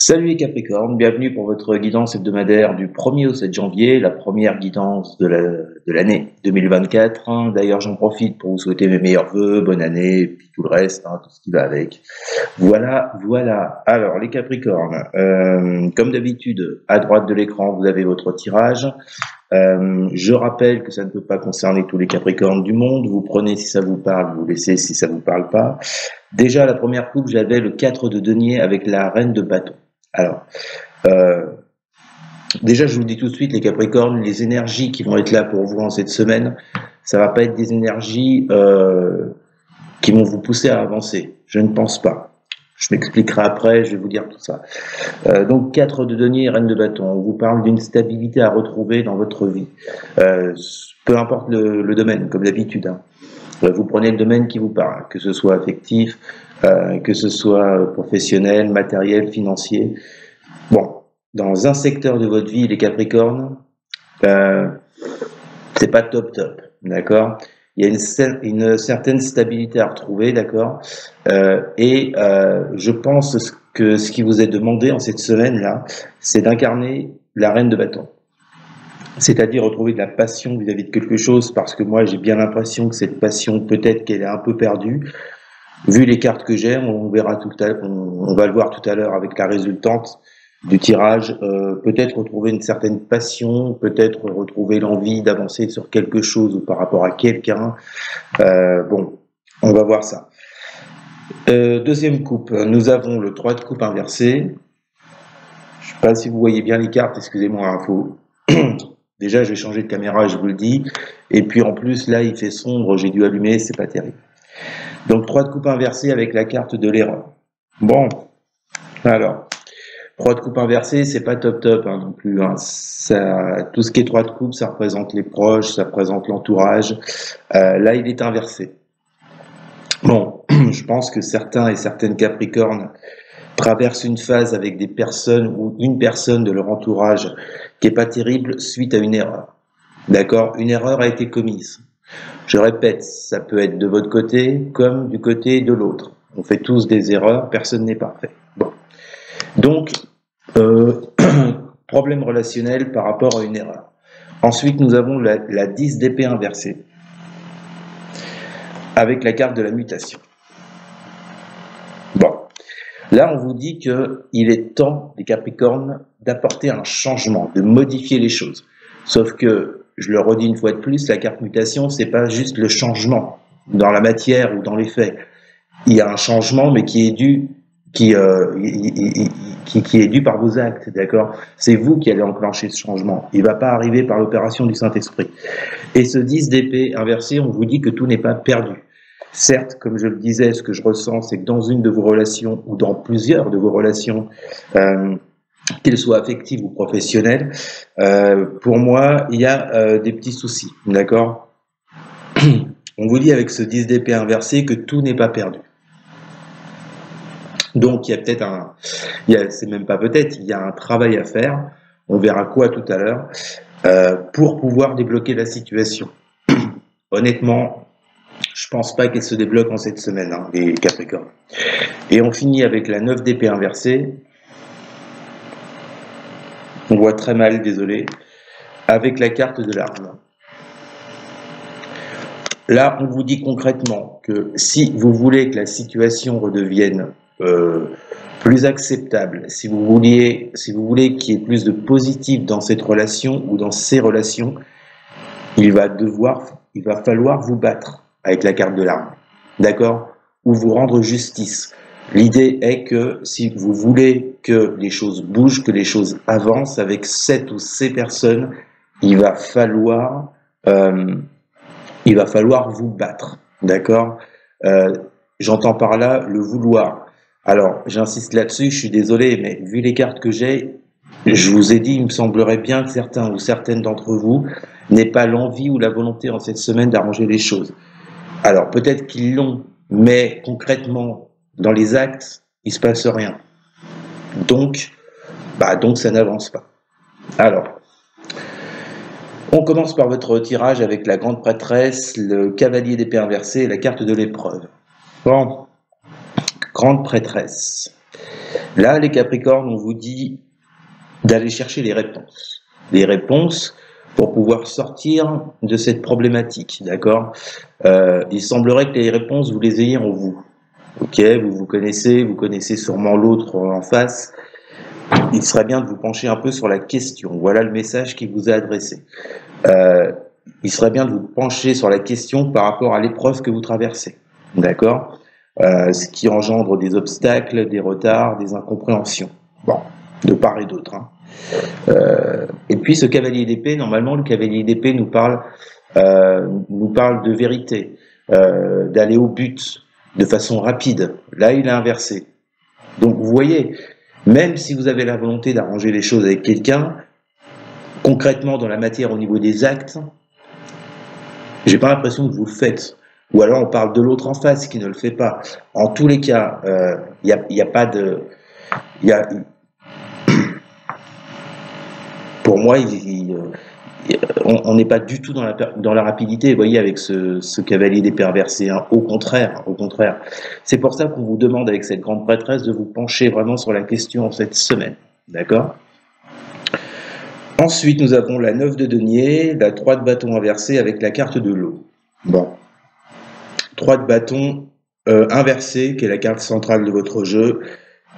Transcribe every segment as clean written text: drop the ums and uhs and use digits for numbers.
Salut les Capricornes, bienvenue pour votre guidance hebdomadaire du 1er au 7 janvier, la première guidance de l'année 2024. D'ailleurs, j'en profite pour vous souhaiter mes meilleurs vœux, bonne année, et puis tout le reste, tout ce qui va avec. Voilà. Alors, les Capricornes, comme d'habitude, à droite de l'écran, vous avez votre tirage. Je rappelle que ça ne peut pas concerner tous les Capricornes du monde. Vous prenez si ça vous parle, vous laissez si ça vous parle pas. Déjà, la première coupe, j'avais le 4 de denier avec la reine de bâton. Alors, déjà, je vous dis tout de suite, les Capricornes, les énergies qui vont être là pour vous en cette semaine, ça va pas être des énergies qui vont vous pousser à avancer. Je ne pense pas. Je m'expliquerai après, je vais vous dire tout ça. Donc, 4 de denier et reine de bâton. On vous parle d'une stabilité à retrouver dans votre vie. Peu importe le domaine, comme d'habitude. Vous prenez le domaine qui vous parle, que ce soit affectif, que ce soit professionnel, matériel, financier. Bon, dans un secteur de votre vie, les Capricornes, c'est pas top, d'accord. Il y a une certaine stabilité à retrouver, d'accord. Je pense que ce qui vous est demandé en cette semaine-là, c'est d'incarner la reine de bâton. C'est-à-dire retrouver de la passion vis-à-vis de quelque chose, parce que moi j'ai bien l'impression que cette passion, peut-être qu'elle est un peu perdue. Vu les cartes que j'ai, on verra tout à l'heure, on va le voir tout à l'heure avec la résultante du tirage. Peut-être retrouver une certaine passion, peut-être retrouver l'envie d'avancer sur quelque chose ou par rapport à quelqu'un. Bon, on va voir ça. Deuxième coupe, nous avons le 3 de coupe inversé. Je ne sais pas si vous voyez bien les cartes, excusez-moi, info. Déjà, je vais changer de caméra, je vous le dis. Et puis en plus, là, il fait sombre, j'ai dû allumer, c'est pas terrible. Donc 3 de coupe inversé avec la carte de l'erreur. Bon, alors, 3 de coupe inversé, c'est pas top non plus. Tout ce qui est 3 de coupe, ça représente les proches, ça représente l'entourage. Là, il est inversé. Bon, je pense que certains et certaines Capricornes traversent une phase avec des personnes ou une personne de leur entourage qui est pas terrible suite à une erreur. D'accord? Une erreur a été commise. Je répète, ça peut être de votre côté comme du côté de l'autre. On fait tous des erreurs, personne n'est parfait. Bon. Donc, problème relationnel par rapport à une erreur. Ensuite, nous avons la 10 d'épée inversée avec la carte de la mutation. Bon. Là, on vous dit qu'il est temps, les Capricornes, d'apporter un changement, de modifier les choses. Sauf que, je le redis une fois de plus, la carte mutation, c'est pas juste le changement dans la matière ou dans les faits. Il y a un changement, mais qui est dû par vos actes, d'accord? C'est vous qui allez enclencher ce changement. Il ne va pas arriver par l'opération du Saint-Esprit. Et ce 10 d'épée inversé, on vous dit que tout n'est pas perdu. Certes, comme je le disais, ce que je ressens, c'est que dans une de vos relations, ou dans plusieurs de vos relations, qu'elles soient affectives ou professionnelles, pour moi, il y a des petits soucis, d'accord? On vous dit avec ce 10 d'épée inversé que tout n'est pas perdu. Donc, il y a peut-être c'est même pas peut-être, il y a un travail à faire, on verra quoi tout à l'heure, pour pouvoir débloquer la situation. Honnêtement, je pense pas qu'elle se débloque en cette semaine, les Capricornes. Et on finit avec la 9 d'épée inversée. On voit très mal, désolé, avec la carte de l'arme. Là, on vous dit concrètement que si vous voulez que la situation redevienne plus acceptable, si vous voulez qu'il y ait plus de positif dans cette relation ou dans ces relations, il va falloir vous battre avec la carte de l'arme, d'accord? Ou vous rendre justice. L'idée est que si vous voulez que les choses bougent, que les choses avancent avec cette ou ces personnes, il va falloir vous battre, d'accord? J'entends par là le vouloir. Alors, j'insiste là-dessus, je suis désolé, mais vu les cartes que j'ai, je vous ai dit, il me semblerait bien que certains ou certaines d'entre vous n'aient pas l'envie ou la volonté en cette semaine d'arranger les choses. Alors, peut-être qu'ils l'ont, mais concrètement, dans les actes, il se passe rien. Donc ça n'avance pas. Alors, on commence par votre tirage avec la grande prêtresse, le cavalier d'épée inversé et la carte de l'épreuve. Bon, grande prêtresse. Là, les Capricornes, on vous dit d'aller chercher les réponses. Les réponses pour pouvoir sortir de cette problématique, d'accord? Il semblerait que les réponses, vous les ayez en vous. Ok, vous connaissez sûrement l'autre en face. Il serait bien de vous pencher un peu sur la question. Voilà le message qui vous est adressé. Il serait bien de vous pencher sur la question par rapport à l'épreuve que vous traversez, d'accord? Ce qui engendre des obstacles, des retards, des incompréhensions. Bon, de part et d'autre. Hein. Et puis ce cavalier d'épée, normalement, le cavalier d'épée nous parle de vérité, d'aller au but de façon rapide. Là, il est inversé. Donc, vous voyez, même si vous avez la volonté d'arranger les choses avec quelqu'un, concrètement dans la matière au niveau des actes, j'ai pas l'impression que vous le faites. Ou alors on parle de l'autre en face qui ne le fait pas. En tous les cas, y a pas de... Pour moi, on n'est pas du tout dans la rapidité, vous voyez, avec ce cavalier des perversés. Hein. Au contraire, au contraire. C'est pour ça qu'on vous demande avec cette grande prêtresse de vous pencher vraiment sur la question cette semaine. D'accord ? Ensuite, nous avons la 9 de denier, la 3 de bâton inversée avec la carte de l'eau. Bon. 3 de bâton inversée, qui est la carte centrale de votre jeu,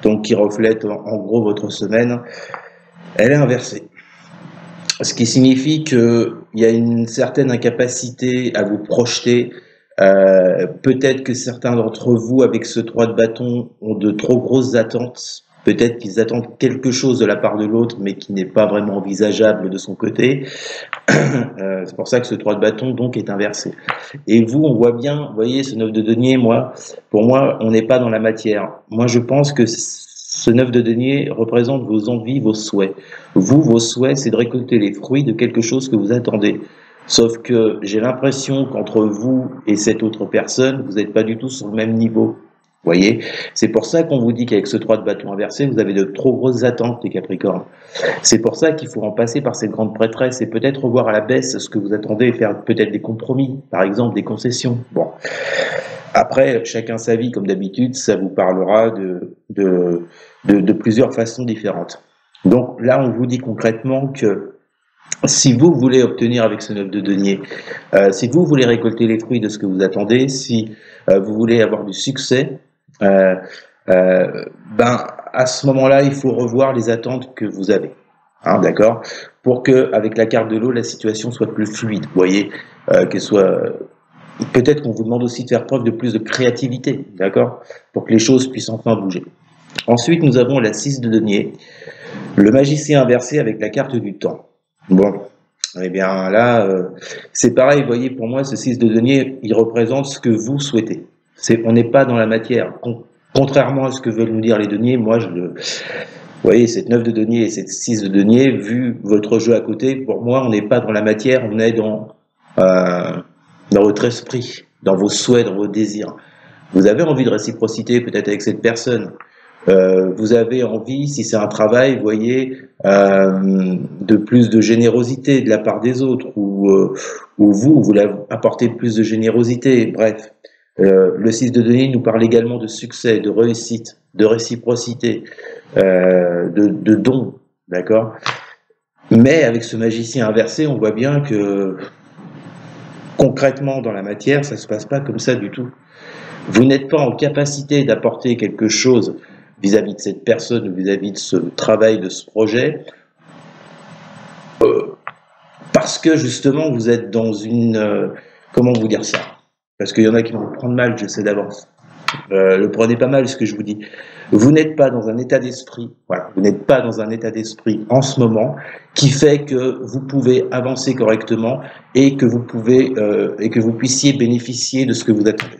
donc qui reflète en gros votre semaine. Elle est inversée. Ce qui signifie qu'il y a une certaine incapacité à vous projeter. Peut-être que certains d'entre vous, avec ce 3 de bâton, ont de trop grosses attentes. Peut-être qu'ils attendent quelque chose de la part de l'autre, mais qui n'est pas vraiment envisageable de son côté. C'est pour ça que ce 3 de bâton, donc, est inversé. Et vous, on voit bien, vous voyez, ce 9 de denier, pour moi, on n'est pas dans la matière. Moi, je pense que ce 9 de denier représente vos envies, vos souhaits. Vous, vos souhaits, c'est de récolter les fruits de quelque chose que vous attendez. Sauf que j'ai l'impression qu'entre vous et cette autre personne, vous n'êtes pas du tout sur le même niveau. Vous voyez, c'est pour ça qu'on vous dit qu'avec ce 3 de bâton inversé, vous avez de trop grosses attentes, les Capricornes. C'est pour ça qu'il faut en passer par cette grande prêtresse et peut-être revoir à la baisse ce que vous attendez et faire peut-être des compromis, par exemple des concessions. Bon. Après, chacun sa vie, comme d'habitude, ça vous parlera de plusieurs façons différentes. Donc là, on vous dit concrètement que si vous voulez obtenir avec ce 9 de denier, si vous voulez récolter les fruits de ce que vous attendez, si vous voulez avoir du succès, à ce moment-là, il faut revoir les attentes que vous avez. Hein, d'accord ? Pour que, avec la carte de l'eau, la situation soit plus fluide. Vous voyez, qu'elle soit... Peut-être qu'on vous demande aussi de faire preuve de plus de créativité, d'accord ? Pour que les choses puissent enfin bouger. Ensuite, nous avons la 6 de denier, le magicien inversé avec la carte du temps. Bon, eh bien là, c'est pareil, vous voyez, pour moi, ce 6 de denier, il représente ce que vous souhaitez. On n'est pas dans la matière. Contrairement à ce que veulent nous dire les deniers, moi, vous voyez, cette 9 de denier et cette 6 de denier, vu votre jeu à côté, pour moi, on n'est pas dans la matière, on est dans votre esprit, dans vos souhaits, dans vos désirs. Vous avez envie de réciprocité peut-être avec cette personne. Vous avez envie, si c'est un travail, vous voyez, de plus de générosité de la part des autres, ou vous voulez apporter plus de générosité, bref. Le 6 de denier nous parle également de succès, de réussite, de réciprocité, de don, d'accord ? Mais avec ce magicien inversé, on voit bien que concrètement dans la matière, ça ne se passe pas comme ça du tout. Vous n'êtes pas en capacité d'apporter quelque chose vis-à-vis de cette personne ou vis-à-vis de ce travail, de ce projet, parce que justement vous êtes dans une... comment vous dire ça ? Parce qu'il y en a qui vont le prendre mal, je sais d'avance. Le prenez pas mal ce que je vous dis. Vous n'êtes pas dans un état d'esprit, voilà, vous n'êtes pas dans un état d'esprit en ce moment qui fait que vous pouvez avancer correctement et que vous puissiez bénéficier de ce que vous attendez.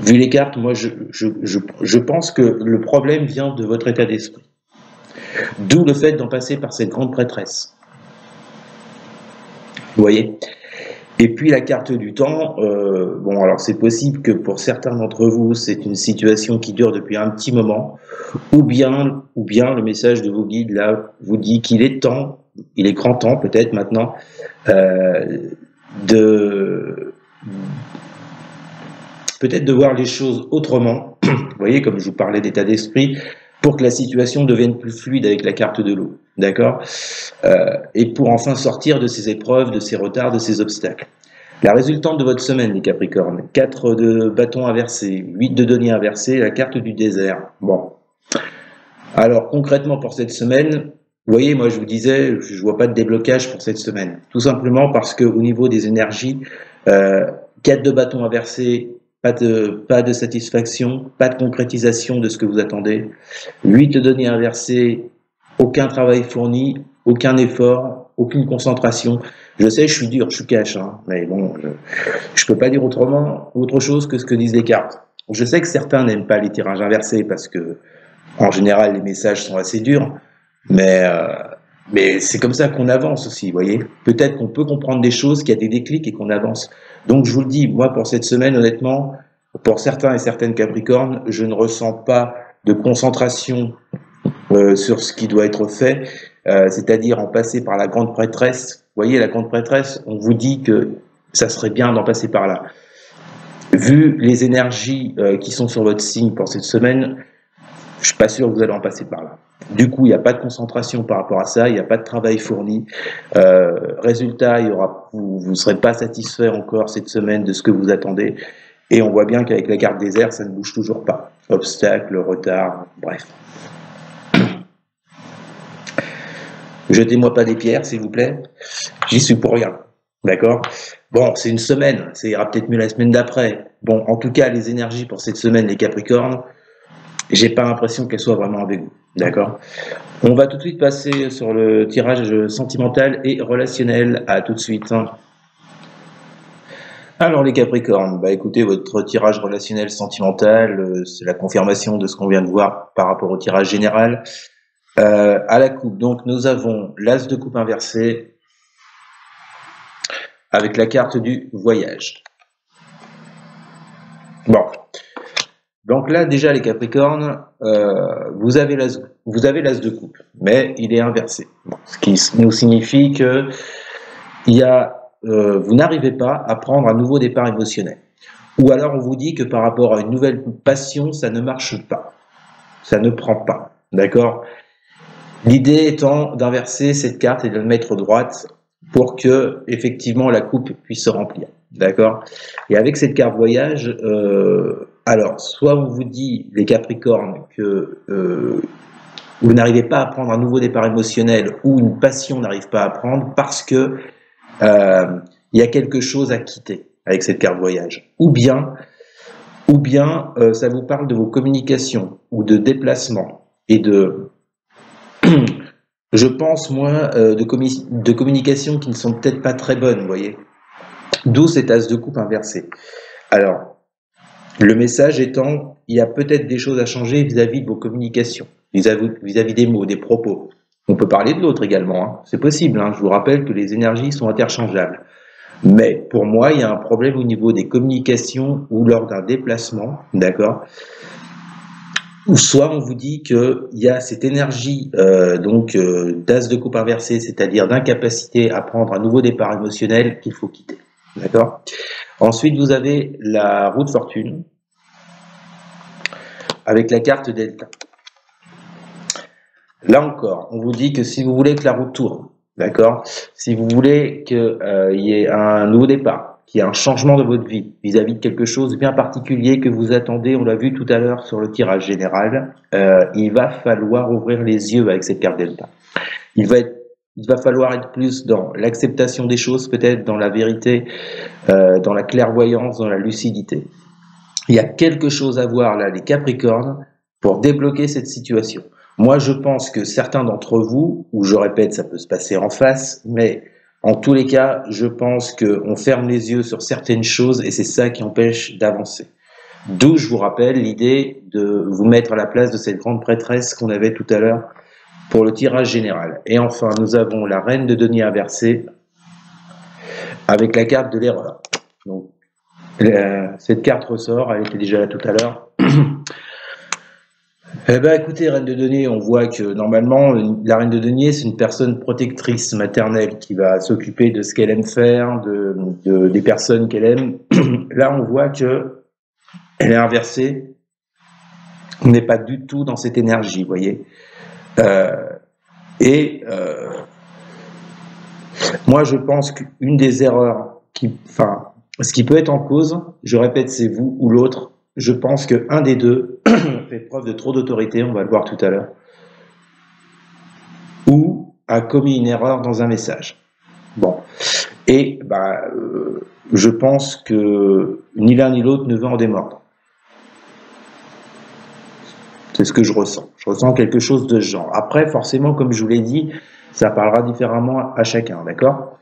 Vu les cartes, moi je pense que le problème vient de votre état d'esprit. D'où le fait d'en passer par cette grande prêtresse. Vous voyez ? Et puis la carte du temps, bon alors c'est possible que pour certains d'entre vous, c'est une situation qui dure depuis un petit moment, ou bien le message de vos guides là vous dit qu'il est temps, il est grand temps peut-être maintenant, de voir les choses autrement, Vous voyez, comme je vous parlais d'état d'esprit, pour que la situation devienne plus fluide avec la carte de l'eau, d'accord? Et pour enfin sortir de ces épreuves, de ces retards, de ces obstacles. La résultante de votre semaine, les Capricornes, 4 de bâtons inversés, 8 de denier inversé, la carte du désert. Bon. Alors, concrètement, pour cette semaine, vous voyez, moi, je vous disais, je vois pas de déblocage pour cette semaine. Tout simplement parce que au niveau des énergies, 4 de bâtons inversés, pas de satisfaction, pas de concrétisation de ce que vous attendez. 8 de denier inversé, aucun travail fourni, aucun effort, aucune concentration. Je sais, je suis dur, je suis cash, hein, mais bon, je peux pas dire autre chose que ce que disent les cartes. Je sais que certains n'aiment pas les tirages inversés parce que, en général, les messages sont assez durs, mais c'est comme ça qu'on avance aussi, vous voyez. Peut-être qu'on peut comprendre des choses, qu'il y a des déclics et qu'on avance. Donc, je vous le dis, moi, pour cette semaine, honnêtement, pour certains et certaines Capricornes, je ne ressens pas de concentration sur ce qui doit être fait, c'est-à-dire en passer par la grande prêtresse. Vous voyez, la grande prêtresse, on vous dit que ça serait bien d'en passer par là. Vu les énergies qui sont sur votre signe pour cette semaine, je suis pas sûr que vous allez en passer par là. Du coup, il n'y a pas de concentration par rapport à ça, il n'y a pas de travail fourni. Résultat, vous ne serez pas satisfait encore cette semaine de ce que vous attendez. Et on voit bien qu'avec la carte désert, ça ne bouge toujours pas. Obstacle, retard, bref. Jetez-moi pas des pierres, s'il vous plaît. J'y suis pour rien. D'accord? Bon, c'est une semaine. Ça ira peut-être mieux la semaine d'après. Bon, en tout cas, les énergies pour cette semaine, les Capricornes, j'ai pas l'impression qu'elles soient vraiment avec vous. D'accord? On va tout de suite passer sur le tirage sentimental et relationnel. À tout de suite. Alors les Capricornes, bah écoutez, votre tirage relationnel sentimental, c'est la confirmation de ce qu'on vient de voir par rapport au tirage général. À la coupe, donc nous avons l'as de coupe inversé avec la carte du voyage. Bon, donc là déjà les Capricornes, vous avez l'as de coupe, mais il est inversé, bon, ce qui nous signifie que vous n'arrivez pas à prendre un nouveau départ émotionnel. Ou alors on vous dit que par rapport à une nouvelle passion, ça ne marche pas, ça ne prend pas, d'accord? L'idée étant d'inverser cette carte et de la mettre droite pour que effectivement la coupe puisse se remplir, d'accord? Et avec cette carte voyage, alors soit on vous dit les Capricornes que vous n'arrivez pas à prendre un nouveau départ émotionnel ou une passion n'arrive pas à prendre parce que il y a quelque chose à quitter avec cette carte voyage, ou bien ça vous parle de vos communications ou de déplacements et de je pense, moi, de communications qui ne sont peut-être pas très bonnes, vous voyez. D'où cet as de coupe inversé. Alors, le message étant, il y a peut-être des choses à changer vis-à-vis de vos communications, vis-à-vis des mots, des propos. On peut parler de l'autre également, hein. C'est possible, hein. Je vous rappelle que les énergies sont interchangeables. Mais pour moi, il y a un problème au niveau des communications ou lors d'un déplacement, d'accord ? Ou soit on vous dit qu'il y a cette énergie d'as de coupe inversé, c'est-à-dire d'incapacité à prendre un nouveau départ émotionnel qu'il faut quitter. D'accord? Ensuite, vous avez la roue de fortune avec la carte Delta. Là encore, on vous dit que si vous voulez que la roue tourne, d'accord? Si vous voulez qu'il y ait un nouveau départ, qu'il y ait un changement de votre vie vis-à-vis de quelque chose bien particulier que vous attendez, on l'a vu tout à l'heure sur le tirage général, il va falloir ouvrir les yeux avec cette carte Delta. Il va falloir être plus dans l'acceptation des choses, peut-être dans la vérité, dans la clairvoyance, dans la lucidité. Il y a quelque chose à voir là, les Capricornes, pour débloquer cette situation. Moi, je pense que certains d'entre vous, ou je répète, ça peut se passer en face, mais en tous les cas, je pense qu'on ferme les yeux sur certaines choses et c'est ça qui empêche d'avancer. D'où, je vous rappelle, l'idée de vous mettre à la place de cette grande prêtresse qu'on avait tout à l'heure pour le tirage général. Et enfin, nous avons la reine de denier inversée avec la carte de l'erreur. Donc, cette carte ressort, elle était déjà là tout à l'heure. Eh ben, écoutez, reine de denier, on voit que normalement, la reine de denier, c'est une personne protectrice maternelle qui va s'occuper de ce qu'elle aime faire, des personnes qu'elle aime. Là, on voit que elle est inversée On n'est pas du tout dans cette énergie, vous voyez. Moi, je pense qu'une des erreurs ce qui peut être en cause, je répète, c'est vous ou l'autre. Je pense qu'un des deux fait preuve de trop d'autorité, on va le voir tout à l'heure, ou a commis une erreur dans un message. Bon. Et je pense que ni l'un ni l'autre ne veut en démordre. C'est ce que je ressens. Je ressens quelque chose de ce genre. Après, forcément, comme je vous l'ai dit, ça parlera différemment à chacun, d'accord?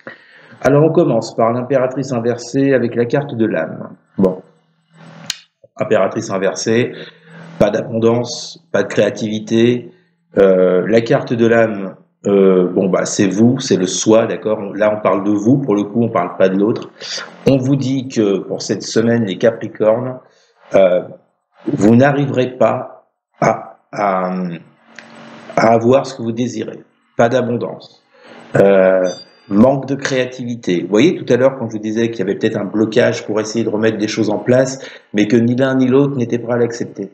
Alors, on commence par l'impératrice inversée avec la carte de l'âme. Bon. Impératrice inversée, pas d'abondance, pas de créativité. La carte de l'âme, c'est vous, c'est le soi, d'accord? Là, on parle de vous, pour le coup, on parle pas de l'autre. On vous dit que pour cette semaine, les Capricornes, vous n'arriverez pas à avoir ce que vous désirez. Pas d'abondance. Manque de créativité. Vous voyez tout à l'heure quand je vous disais qu'il y avait peut-être un blocage pour essayer de remettre des choses en place, mais que ni l'un ni l'autre n'était prêt à l'accepter.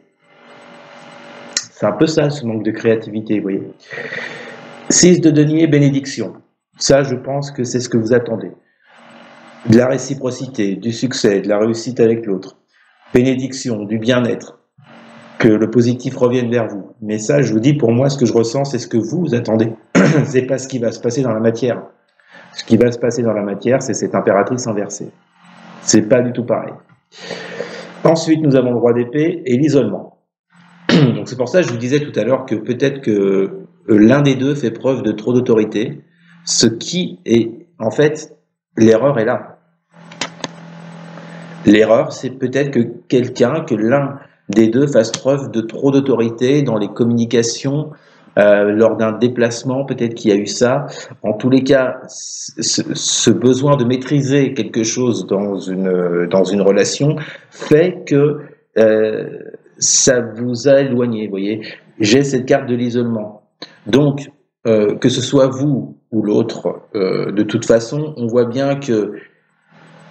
C'est un peu ça, ce manque de créativité, vous voyez. 6 de denier, bénédiction. Ça, je pense que c'est ce que vous attendez. De la réciprocité, du succès, de la réussite avec l'autre. Bénédiction, du bien-être. Que le positif revienne vers vous. Mais ça, je vous dis, pour moi, ce que je ressens, c'est ce que vous attendez. C'est pas ce qui va se passer dans la matière. Ce qui va se passer dans la matière, c'est cette impératrice inversée. C'est pas du tout pareil. Ensuite, nous avons le roi d'épée et l'isolement. Donc c'est pour ça que je vous disais tout à l'heure que peut-être que l'un des deux fait preuve de trop d'autorité, ce qui est, en fait, l'erreur est là. L'erreur, c'est peut-être que l'un des deux fasse preuve de trop d'autorité dans les communications, lors d'un déplacement, peut-être qu'il y a eu ça. En tous les cas, ce besoin de maîtriser quelque chose dans une relation fait que ça vous a éloigné, vous voyez. J'ai cette carte de l'isolement. Donc, que ce soit vous ou l'autre, de toute façon, on voit bien que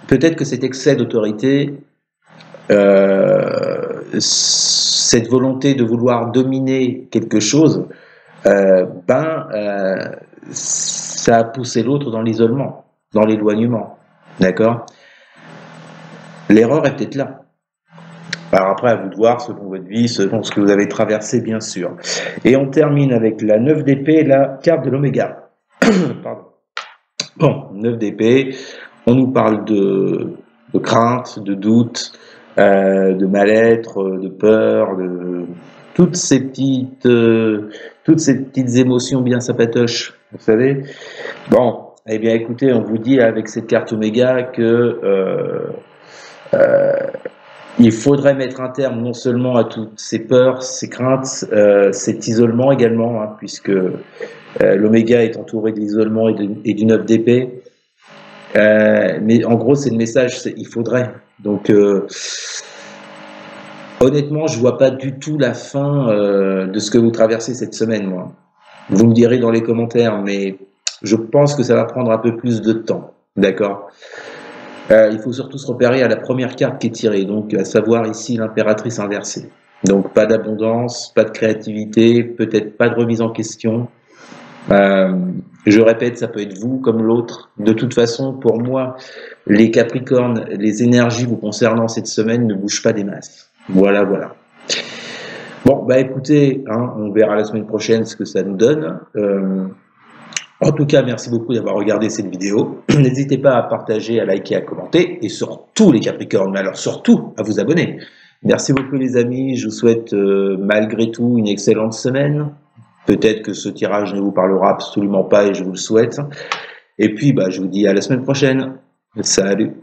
peut-être que cet excès d'autorité, cette volonté de vouloir dominer quelque chose, ça a poussé l'autre dans l'isolement, dans l'éloignement, d'accord? L'erreur est peut-être là. Alors après, à vous de voir, selon votre vie, selon ce que vous avez traversé, bien sûr. Et on termine avec la 9 d'épée, la carte de l'oméga. Pardon. Bon, 9 d'épée, on nous parle de crainte, de doute, de mal-être, de peur, de toutes ces petites émotions bien sapatoches, vous savez. Bon, eh bien écoutez, on vous dit avec cette carte Oméga que il faudrait mettre un terme non seulement à toutes ces peurs, ces craintes, cet isolement également, hein, puisque l'Oméga est entouré de l'isolement et du 9 d'épée. Mais en gros, c'est le message, il faudrait. Donc, honnêtement, je vois pas du tout la fin de ce que vous traversez cette semaine, moi. Vous me direz dans les commentaires, mais je pense que ça va prendre un peu plus de temps, d'accord? Il faut surtout se repérer à la première carte qui est tirée, donc à savoir ici l'impératrice inversée. Donc pas d'abondance, pas de créativité, peut-être pas de remise en question. Je répète, ça peut être vous comme l'autre. De toute façon, pour moi, les Capricornes, les énergies vous concernant cette semaine ne bougent pas des masses. Voilà, voilà. Bon, bah écoutez, hein, on verra la semaine prochaine ce que ça nous donne. En tout cas, merci beaucoup d'avoir regardé cette vidéo. N'hésitez pas à partager, à liker, à commenter, et surtout les Capricornes, mais alors surtout à vous abonner. Merci beaucoup les amis, je vous souhaite malgré tout une excellente semaine. Peut-être que ce tirage ne vous parlera absolument pas et je vous le souhaite. Et puis, bah, je vous dis à la semaine prochaine. Salut!